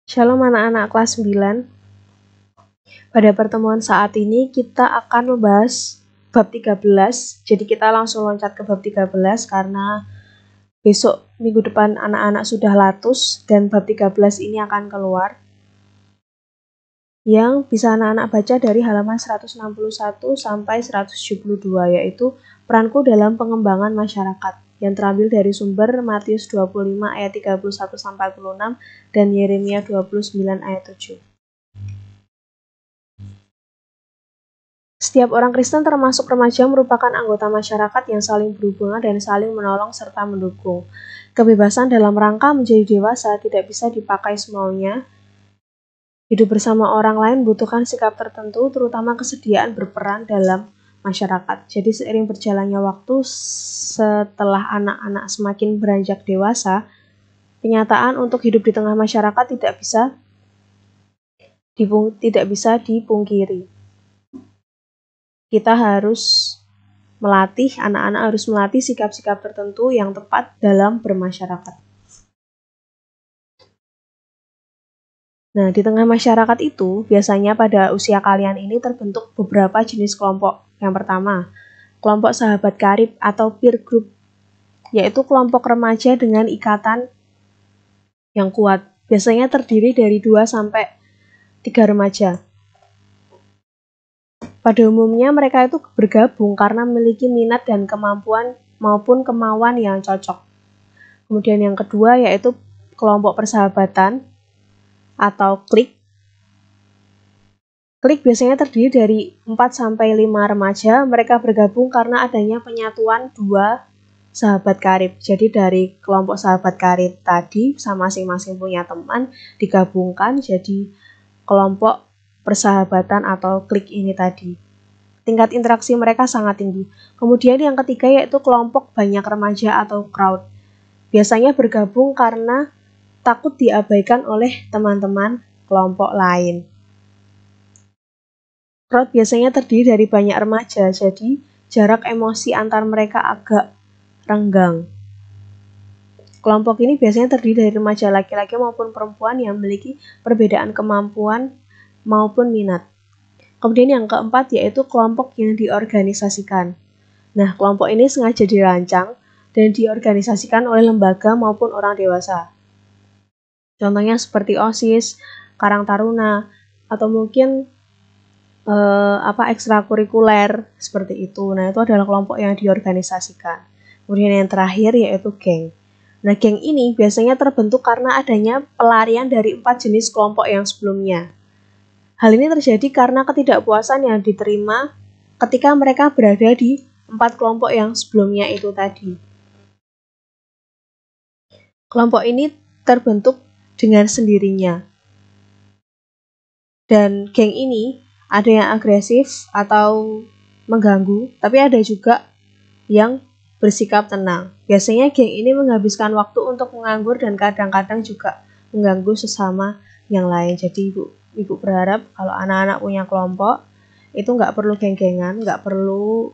Shalom anak-anak kelas 9. Pada pertemuan saat ini kita akan membahas bab 13. Jadi kita langsung loncat ke bab 13 karena besok minggu depan anak-anak sudah latus dan bab 13 ini akan keluar. Yang bisa anak-anak baca dari halaman 161 sampai 172, yaitu peranku dalam pengembangan masyarakat, yang terambil dari sumber Matius 25 ayat 31-46 dan Yeremia 29 ayat 7. Setiap orang Kristen termasuk remaja merupakan anggota masyarakat yang saling berhubungan dan saling menolong serta mendukung. Kebebasan dalam rangka menjadi dewasa tidak bisa dipakai semaunya. Hidup bersama orang lain membutuhkan sikap tertentu, terutama kesediaan berperan dalam masyarakat. Jadi seiring berjalannya waktu, setelah anak-anak semakin beranjak dewasa, kenyataan untuk hidup di tengah masyarakat tidak bisa dipungkiri. Kita harus anak-anak harus melatih sikap-sikap tertentu yang tepat dalam bermasyarakat. Nah, di tengah masyarakat itu, biasanya pada usia kalian ini terbentuk beberapa jenis kelompok. Yang pertama, kelompok sahabat karib atau peer group, yaitu kelompok remaja dengan ikatan yang kuat. Biasanya terdiri dari 2-3 remaja. Pada umumnya mereka itu bergabung karena memiliki minat dan kemampuan maupun kemauan yang cocok. Kemudian yang kedua yaitu kelompok persahabatan atau klik. Klik biasanya terdiri dari 4-5 remaja. Mereka bergabung karena adanya penyatuan 2 sahabat karib. Jadi dari kelompok sahabat karib tadi masing-masing punya teman, digabungkan jadi kelompok persahabatan atau klik ini tadi. Tingkat interaksi mereka sangat tinggi. Kemudian yang ketiga yaitu kelompok banyak remaja atau crowd. Biasanya bergabung karena takut diabaikan oleh teman-teman kelompok lain. Crowd biasanya terdiri dari banyak remaja, jadi jarak emosi antar mereka agak renggang. Kelompok ini biasanya terdiri dari remaja laki-laki maupun perempuan yang memiliki perbedaan kemampuan maupun minat. Kemudian yang keempat yaitu kelompok yang diorganisasikan. Nah, kelompok ini sengaja dirancang dan diorganisasikan oleh lembaga maupun orang dewasa. Contohnya seperti OSIS, Karang Taruna, atau mungkin ekstrakurikuler seperti itu. Nah, itu adalah kelompok yang diorganisasikan. Kemudian yang terakhir yaitu geng. Nah, geng ini biasanya terbentuk karena adanya pelarian dari 4 jenis kelompok yang sebelumnya. Hal ini terjadi karena ketidakpuasan yang diterima ketika mereka berada di 4 kelompok yang sebelumnya itu tadi. Kelompok ini terbentuk dengan sendirinya. Dan geng ini ada yang agresif atau mengganggu, tapi ada juga yang bersikap tenang. Biasanya geng ini menghabiskan waktu untuk menganggur dan kadang-kadang juga mengganggu sesama yang lain. Jadi ibu berharap kalau anak-anak punya kelompok, itu nggak perlu geng-gengan, nggak perlu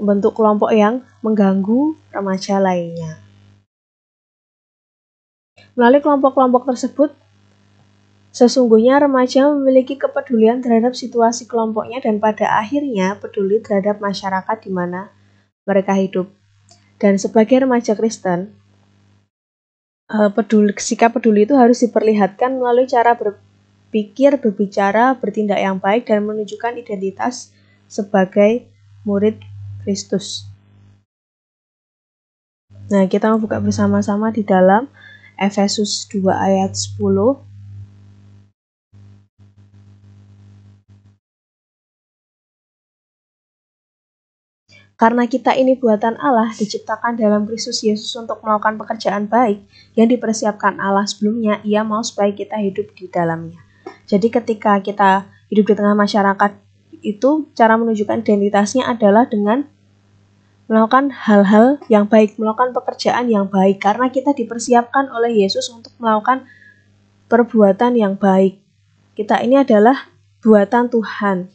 membentuk kelompok yang mengganggu remaja lainnya. Melalui kelompok-kelompok tersebut, sesungguhnya remaja memiliki kepedulian terhadap situasi kelompoknya dan pada akhirnya peduli terhadap masyarakat di mana mereka hidup. Dan sebagai remaja Kristen, sikap peduli itu harus diperlihatkan melalui cara berpikir, berbicara, bertindak yang baik dan menunjukkan identitas sebagai murid Kristus. Nah, kita mau buka bersama-sama di dalam Efesus 2 ayat 10. Karena kita ini buatan Allah, diciptakan dalam Kristus Yesus untuk melakukan pekerjaan baik yang dipersiapkan Allah sebelumnya, Ia mau supaya kita hidup di dalamnya. Jadi ketika kita hidup di tengah masyarakat itu, cara menunjukkan identitasnya adalah dengan melakukan hal-hal yang baik, melakukan pekerjaan yang baik, karena kita dipersiapkan oleh Yesus untuk melakukan perbuatan yang baik. Kita ini adalah buatan Tuhan,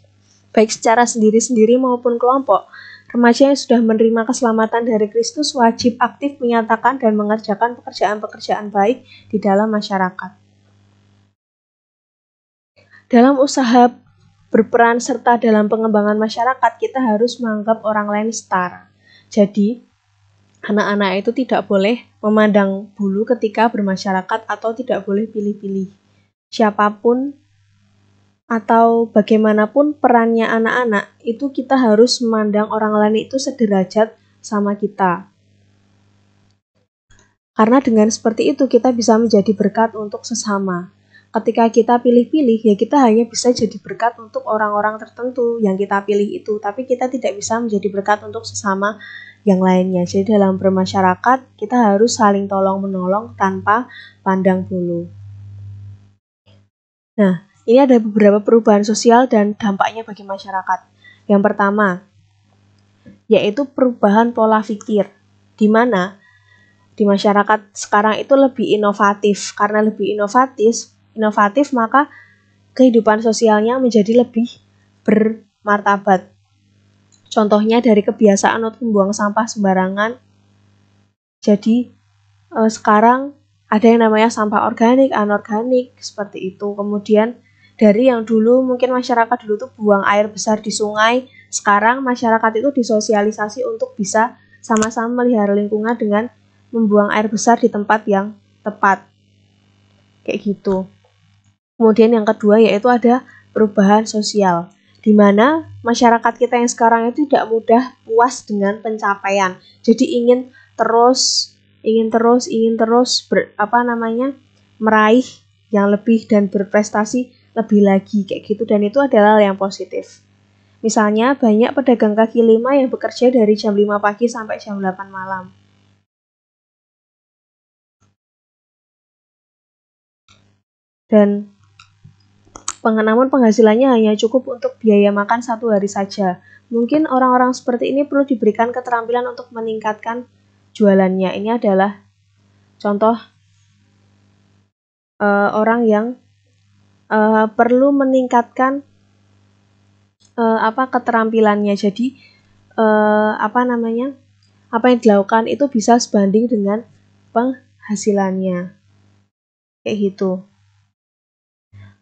baik secara sendiri-sendiri maupun kelompok. Remaja yang sudah menerima keselamatan dari Kristus wajib aktif menyatakan dan mengerjakan pekerjaan-pekerjaan baik di dalam masyarakat. Dalam usaha berperan serta dalam pengembangan masyarakat, kita harus menganggap orang lain setara. Jadi, anak-anak itu tidak boleh memandang bulu ketika bermasyarakat atau tidak boleh pilih-pilih. Siapapun atau bagaimanapun perannya anak-anak, itu kita harus memandang orang lain itu sederajat sama kita. Karena dengan seperti itu kita bisa menjadi berkat untuk sesama. Ketika kita pilih-pilih, ya kita hanya bisa jadi berkat untuk orang-orang tertentu yang kita pilih itu, tapi kita tidak bisa menjadi berkat untuk sesama yang lainnya. Jadi dalam bermasyarakat, kita harus saling tolong-menolong tanpa pandang bulu. Nah, ini ada beberapa perubahan sosial dan dampaknya bagi masyarakat. Yang pertama, yaitu perubahan pola pikir, di mana di masyarakat sekarang itu lebih inovatif. Karena lebih inovatif maka kehidupan sosialnya menjadi lebih bermartabat. Contohnya dari kebiasaan untuk membuang sampah sembarangan. Jadi sekarang ada yang namanya sampah organik, anorganik, seperti itu. Kemudian dari yang dulu mungkin masyarakat dulu tuh buang air besar di sungai, sekarang masyarakat itu disosialisasi untuk bisa sama-sama melihara lingkungan dengan membuang air besar di tempat yang tepat. Kayak gitu. Kemudian yang kedua yaitu ada perubahan sosial, di mana masyarakat kita yang sekarang itu tidak mudah puas dengan pencapaian. Jadi ingin terus meraih yang lebih dan berprestasi lebih lagi kayak gitu, dan itu adalah hal yang positif. Misalnya banyak pedagang kaki lima yang bekerja dari jam 5 pagi sampai jam 8 malam. Dan namun penghasilannya hanya cukup untuk biaya makan 1 hari saja. Mungkin orang-orang seperti ini perlu diberikan keterampilan untuk meningkatkan jualannya. Ini adalah contoh orang yang perlu meningkatkan keterampilannya. Jadi apa yang dilakukan itu bisa sebanding dengan penghasilannya. Kayak gitu.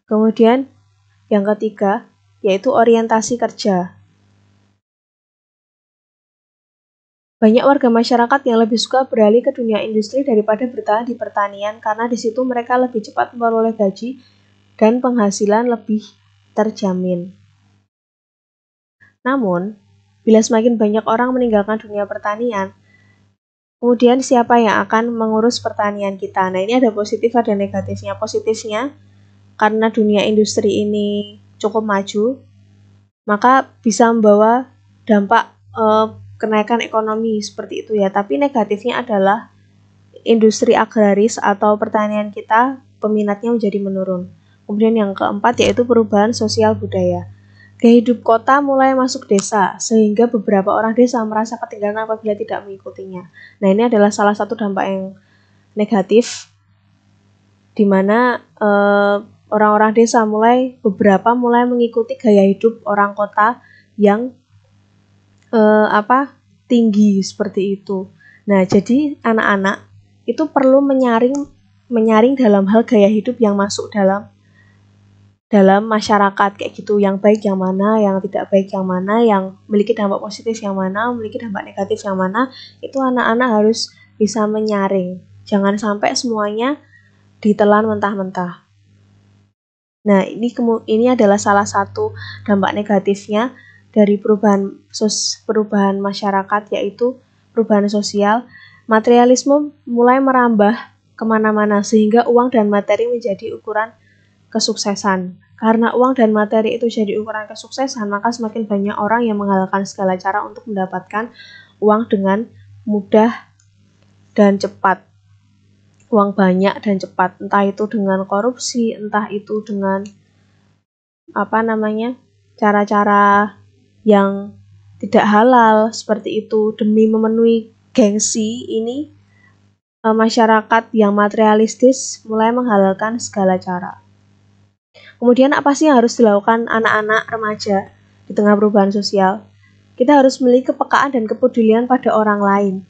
Kemudian yang ketiga yaitu orientasi kerja. Banyak warga masyarakat yang lebih suka beralih ke dunia industri daripada bertahan di pertanian karena di situ mereka lebih cepat memperoleh gaji dan penghasilan lebih terjamin. Namun, bila semakin banyak orang meninggalkan dunia pertanian, kemudian siapa yang akan mengurus pertanian kita? Nah, ini ada positif ada negatifnya. Positifnya, karena dunia industri ini cukup maju, maka bisa membawa dampak kenaikan ekonomi seperti itu ya. Tapi negatifnya adalah industri agraris atau pertanian kita peminatnya menjadi menurun. Kemudian yang keempat yaitu perubahan sosial budaya. Gaya hidup kota mulai masuk desa, sehingga beberapa orang desa merasa ketinggalan apabila tidak mengikutinya. Nah, ini adalah salah satu dampak yang negatif, di mana orang-orang desa mulai mengikuti gaya hidup orang kota yang tinggi seperti itu. Nah, jadi anak-anak itu perlu menyaring dalam hal gaya hidup yang masuk dalam masyarakat kayak gitu, yang baik yang mana, yang tidak baik yang mana, yang memiliki dampak positif yang mana, memiliki dampak negatif yang mana, itu anak-anak harus bisa menyaring. Jangan sampai semuanya ditelan mentah-mentah. Nah, ini adalah salah satu dampak negatifnya dari perubahan masyarakat, yaitu perubahan sosial. Materialisme mulai merambah kemana-mana sehingga uang dan materi menjadi ukuran kesuksesan. Karena uang dan materi itu jadi ukuran kesuksesan, maka semakin banyak orang yang menghalalkan segala cara untuk mendapatkan uang dengan mudah dan cepat. Uang banyak dan cepat, entah itu dengan korupsi, entah itu dengan cara-cara yang tidak halal seperti itu demi memenuhi gengsi ini. Masyarakat yang materialistis mulai menghalalkan segala cara. Kemudian apa sih yang harus dilakukan anak-anak remaja di tengah perubahan sosial? Kita harus memiliki kepekaan dan kepedulian pada orang lain.